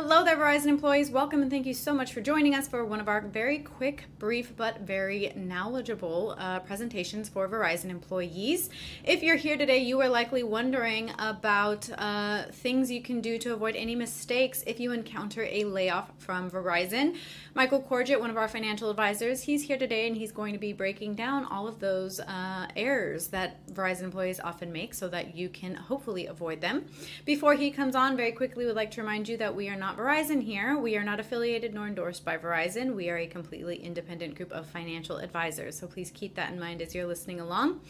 Hello there, Verizon employees. Welcome and thank you so much for joining us for one of our very quick, brief, but very knowledgeable presentations for Verizon employees. If you're here today, you are likely wondering about things you can do to avoid any mistakes if you encounter a layoff from Verizon. Michael Corgett, one of our financial advisors, he's here today and he's going to be breaking down all of those errors that Verizon employees often make so that you can hopefully avoid them. Before he comes on, very quickly, would like to remind you that we are not Verizon here. We are not affiliated nor endorsed by Verizon. We are a completely independent group of financial advisors. So please keep that in mind as you're listening along.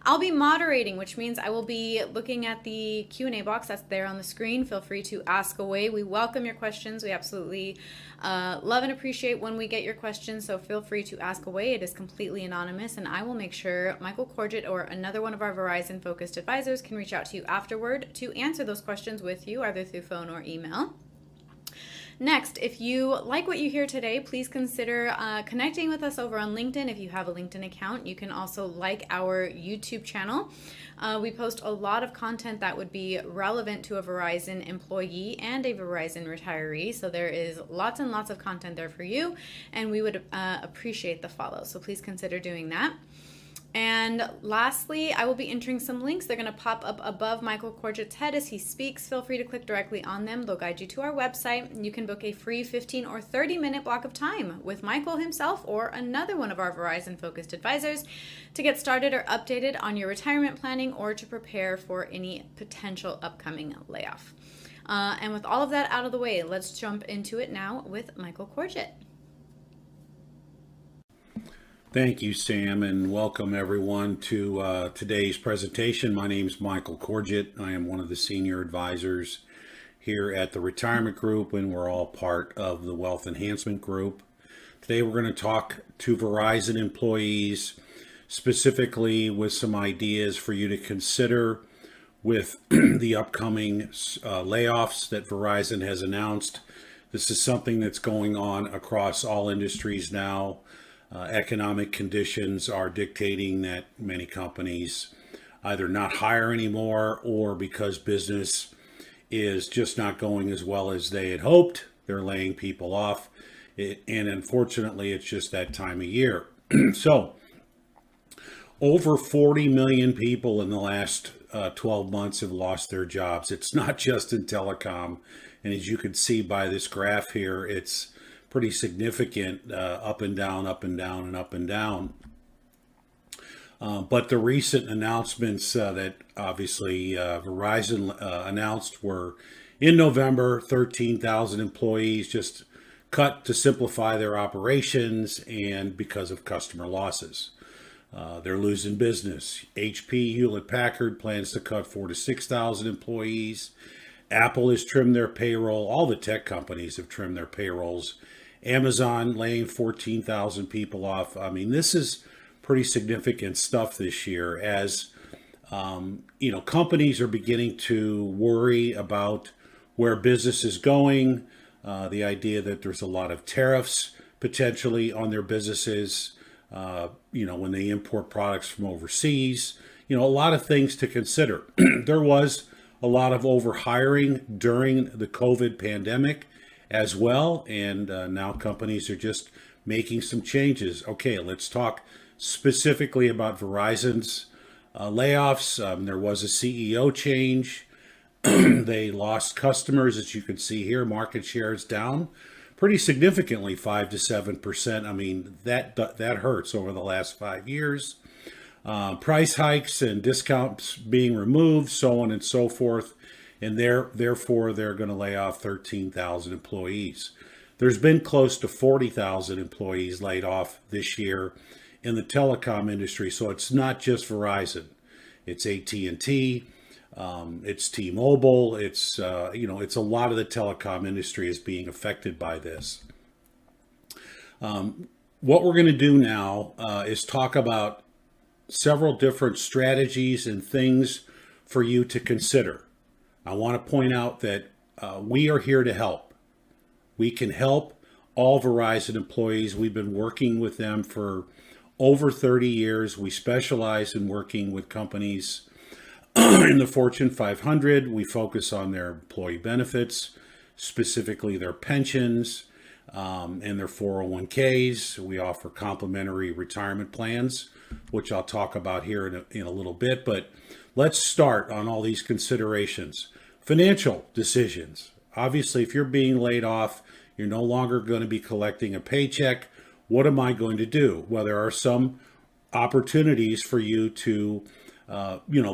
I'll be moderating, which means I will be looking at the Q&A box that's there on the screen. Feel free to ask away. We welcome your questions. We absolutely love and appreciate when we get your questions. So feel free to ask away. It is completely anonymous, and I will make sure Michael Corgett or another one of our Verizon focused advisors can reach out to you afterward to answer those questions with you, either through phone or email. Next, if you like what you hear today, please consider connecting with us over on LinkedIn. If you have a LinkedIn account, you can also like our YouTube channel. We post a lot of content that would be relevant to a Verizon employee and a Verizon retiree. So there is lots and lots of content there for you, and we would appreciate the follow. So please consider doing that. And lastly, I will be entering some links. They're going to pop up above Michael Corgett's head as he speaks. Feel free to click directly on them. They'll guide you to our website, and you can book a free 15 or 30-minute block of time with Michael himself or another one of our Verizon-focused advisors to get started or updated on your retirement planning or to prepare for any potential upcoming layoff. And with all of that out of the way, let's jump into it now with Michael Corgett. Thank you, Sam, and welcome everyone to today's presentation. My name is Michael Corgett. I am one of the senior advisors here at the Retirement Group, and we're all part of the Wealth Enhancement Group. Today we're going to talk to Verizon employees, specifically with some ideas for you to consider with the upcoming layoffs that Verizon has announced. This is something that's going on across all industries now. Economic conditions are dictating that many companies either not hire anymore, or because business is just not going as well as they had hoped, they're laying people off. And unfortunately, it's just that time of year. So over 40 million people in the last 12 months have lost their jobs. It's not just in telecom. And as you can see by this graph here, it's pretty significant, up and down, up and down, and up and down. But the recent announcements that obviously Verizon announced were in November, 13,000 employees just cut to simplify their operations and because of customer losses. They're losing business. HP, Hewlett-Packard plans to cut 4,000 to 6,000 employees. Apple has trimmed their payroll. All the tech companies have trimmed their payrolls. Amazon laying 14,000 people off. I mean, this is pretty significant stuff this year as, companies are beginning to worry about where business is going. The idea that there's a lot of tariffs potentially on their businesses, when they import products from overseas, a lot of things to consider. There was a lot of overhiring during the COVID pandemic as well, and now companies are just making some changes. Okay, let's talk specifically about Verizon's layoffs. There was a CEO change. They lost customers, as you can see here. Market share is down pretty significantly, 5 to 7%. I mean, that hurts over the last 5 years. Price hikes and discounts being removed, so on and so forth. And therefore, they're going to lay off 13,000 employees. There's been close to 40,000 employees laid off this year in the telecom industry. So it's not just Verizon. It's AT&T. It's T-Mobile. It's it's a lot of the telecom industry is being affected by this. What we're going to do now is talk about several different strategies and things for you to consider. I want to point out that we are here to help. We can help all Verizon employees. We've been working with them for over 30 years. We specialize in working with companies in the Fortune 500. We focus on their employee benefits, specifically their pensions and their 401ks. We offer complimentary retirement plans, which I'll talk about here in a little bit. But let's start on all these considerations. Financial decisions. Obviously, if you're being laid off, you're no longer going to be collecting a paycheck. What am I going to do? Well, there are some opportunities for you to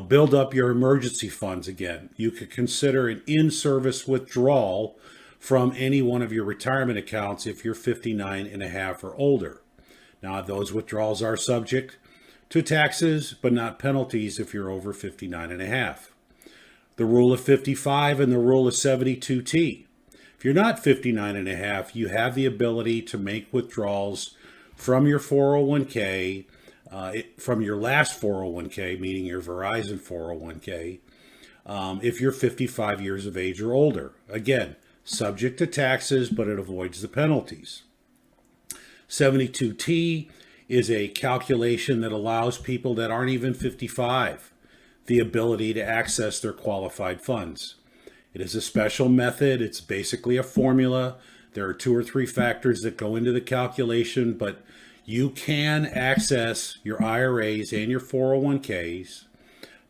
build up your emergency funds again. You could consider an in-service withdrawal from any one of your retirement accounts if you're 59 and a half or older. Now, those withdrawals are subject to taxes, but not penalties if you're over 59 and a half. The rule of 55 and the rule of 72T. If you're not 59 and a half, you have the ability to make withdrawals from your 401k, from your last 401k, meaning your Verizon 401k, if you're 55 years of age or older. Again, subject to taxes, but it avoids the penalties. 72T is a calculation that allows people that aren't even 55 the ability to access their qualified funds. It is a special method. It's basically a formula. There are 2 or 3 factors that go into the calculation, but you can access your IRAs and your 401ks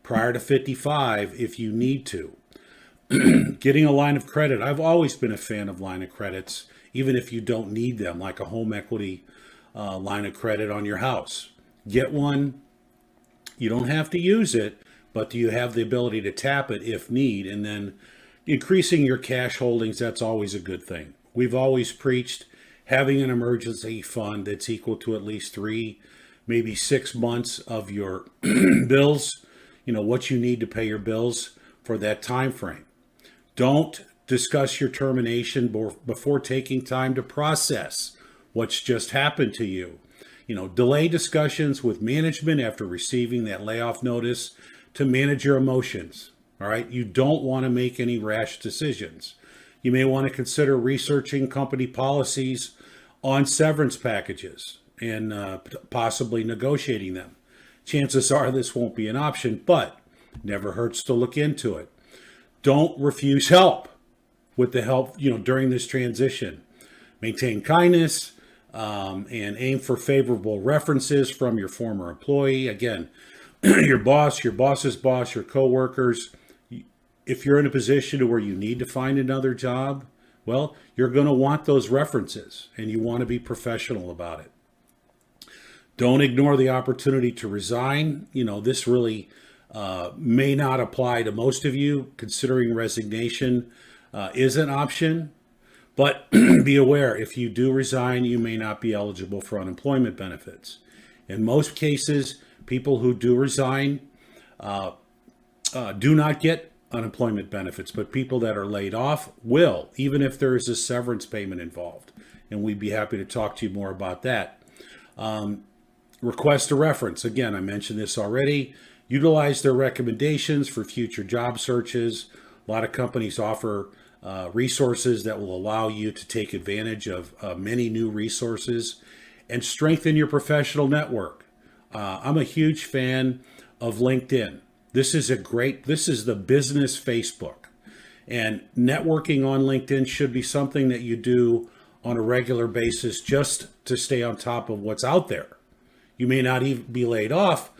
prior to 55 if you need to. Getting a line of credit. I've always been a fan of line of credits, even if you don't need them, like a home equity line of credit on your house. Get one. You don't have to use it, but do you have the ability to tap it if need? And then increasing your cash holdings, that's always a good thing. We've always preached having an emergency fund that's equal to at least 3, maybe 6 months of your bills, what you need to pay your bills for that time frame. Don't discuss your termination before taking time to process what's just happened to you. Delay discussions with management after receiving that layoff notice to manage your emotions. All right. You don't want to make any rash decisions. You may want to consider researching company policies on severance packages and possibly negotiating them. Chances are this won't be an option, but never hurts to look into it. Don't refuse help with the help, during this transition. Maintain kindness and aim for favorable references from your former employee. Again, your boss, your boss's boss, your coworkers. If you're in a position where you need to find another job, well, you're going to want those references and you want to be professional about it. Don't ignore the opportunity to resign. This really may not apply to most of you, considering resignation is an option. But be aware, if you do resign, you may not be eligible for unemployment benefits. In most cases, people who do resign do not get unemployment benefits, but people that are laid off will, even if there is a severance payment involved. And we'd be happy to talk to you more about that. Request a reference. Again, I mentioned this already. Utilize their recommendations for future job searches. A lot of companies offer resources that will allow you to take advantage of many new resources and strengthen your professional network. I'm a huge fan of LinkedIn. This is the business Facebook. And networking on LinkedIn should be something that you do on a regular basis just to stay on top of what's out there. You may not even be laid off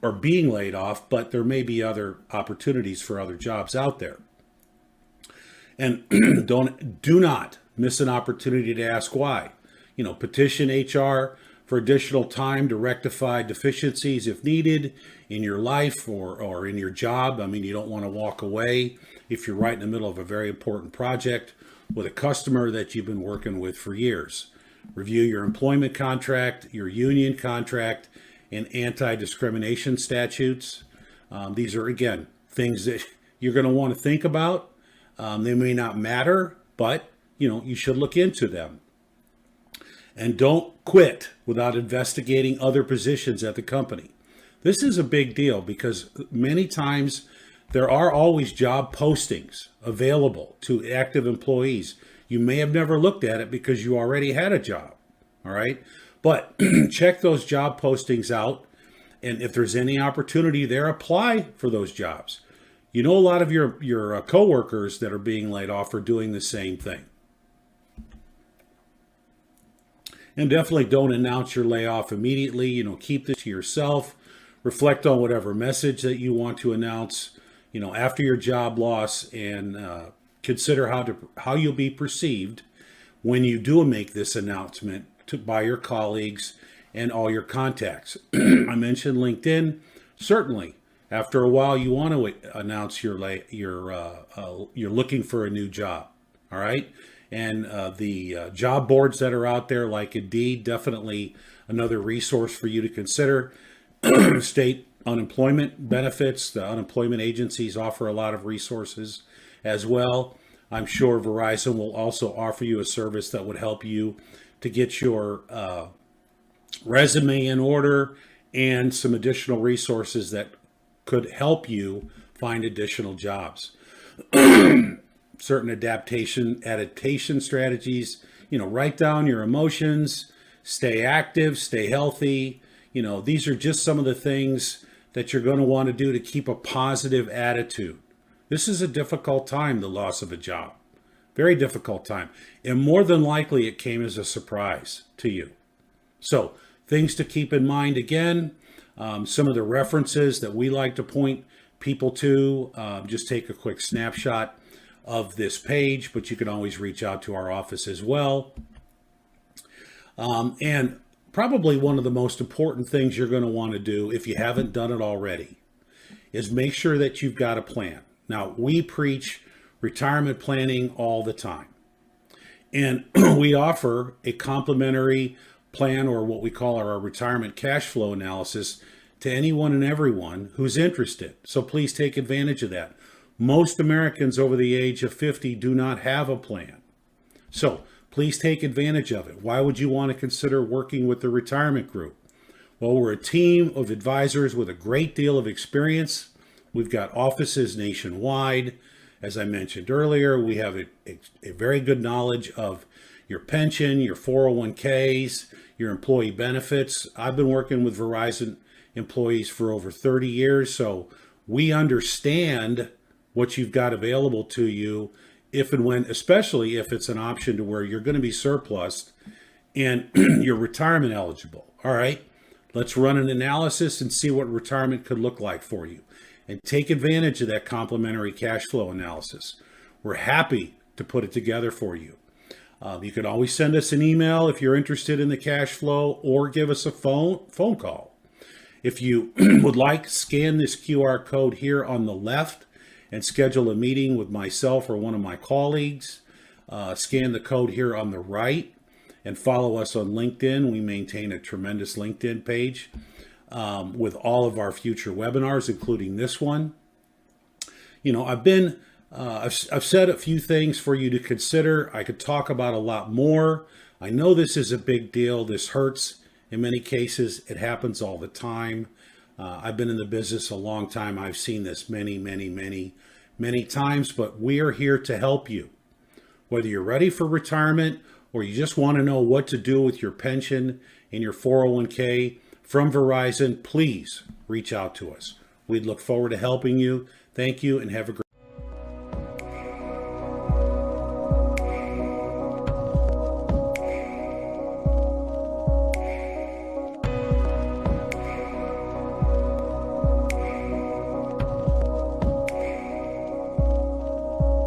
or being laid off, but there may be other opportunities for other jobs out there. And do not miss an opportunity to ask why. Petition HR for additional time to rectify deficiencies if needed in your life or in your job. You don't want to walk away if you're right in the middle of a very important project with a customer that you've been working with for years. Review your employment contract, your union contract, and anti-discrimination statutes. These are, again, things that you're going to want to think about. They may not matter, but you should look into them. And don't quit without investigating other positions at the company. This is a big deal because many times there are always job postings available to active employees. You may have never looked at it because you already had a job. All right. But check those job postings out. And if there's any opportunity there, apply for those jobs. You know, a lot of your coworkers that are being laid off are doing the same thing. And definitely don't announce your layoff immediately. You know, keep this to yourself. Reflect on whatever message that you want to announce, you know, after your job loss, and consider how you'll be perceived when you do make this announcement by your colleagues and all your contacts. I mentioned LinkedIn. Certainly, after a while, you want to announce you're looking for a new job. All right, and the job boards that are out there, like Indeed, definitely another resource for you to consider. State unemployment benefits, the unemployment agencies offer a lot of resources as well. I'm sure Verizon will also offer you a service that would help you to get your resume in order, and some additional resources that could help you find additional jobs. Certain adaptation strategies, you know, write down your emotions, stay active, stay healthy. You know, these are just some of the things that you're going to want to do to keep a positive attitude. This is a difficult time, the loss of a job. Very difficult time. And more than likely, it came as a surprise to you. So, things to keep in mind again, some of the references that we like to point people to. Just take a quick snapshot of this page, but you can always reach out to our office as well. And probably one of the most important things you're going to want to do, if you haven't done it already, is make sure that you've got a plan. Now, we preach retirement planning all the time. And we offer a complimentary plan, or what we call our retirement cash flow analysis, to anyone and everyone who's interested. So please take advantage of that. Most Americans over the age of 50 do not have a plan. So please take advantage of it. Why would you want to consider working with the retirement group? Well, we're a team of advisors with a great deal of experience. We've got offices nationwide. As I mentioned earlier, we have a very good knowledge of your pension, your 401ks, your employee benefits. I've been working with Verizon employees for over 30 years, so we understand what you've got available to you if and when, especially if it's an option to where you're going to be surplus and you're retirement eligible. All right, let's run an analysis and see what retirement could look like for you, and take advantage of that complimentary cash flow analysis. We're happy to put it together for you. You can always send us an email if you're interested in the cash flow, or give us a phone call. If you would like, scan this QR code here on the left and schedule a meeting with myself or one of my colleagues. Scan the code here on the right and follow us on LinkedIn. We maintain a tremendous LinkedIn page with all of our future webinars, including this one. You know, I've said a few things for you to consider. I could talk about a lot more. I know this is a big deal. This hurts in many cases. It happens all the time. I've been in the business a long time. I've seen this many times, but we are here to help you. Whether you're ready for retirement or you just want to know what to do with your pension and your 401k from Verizon, please reach out to us. We'd look forward to helping you. Thank you, and have a great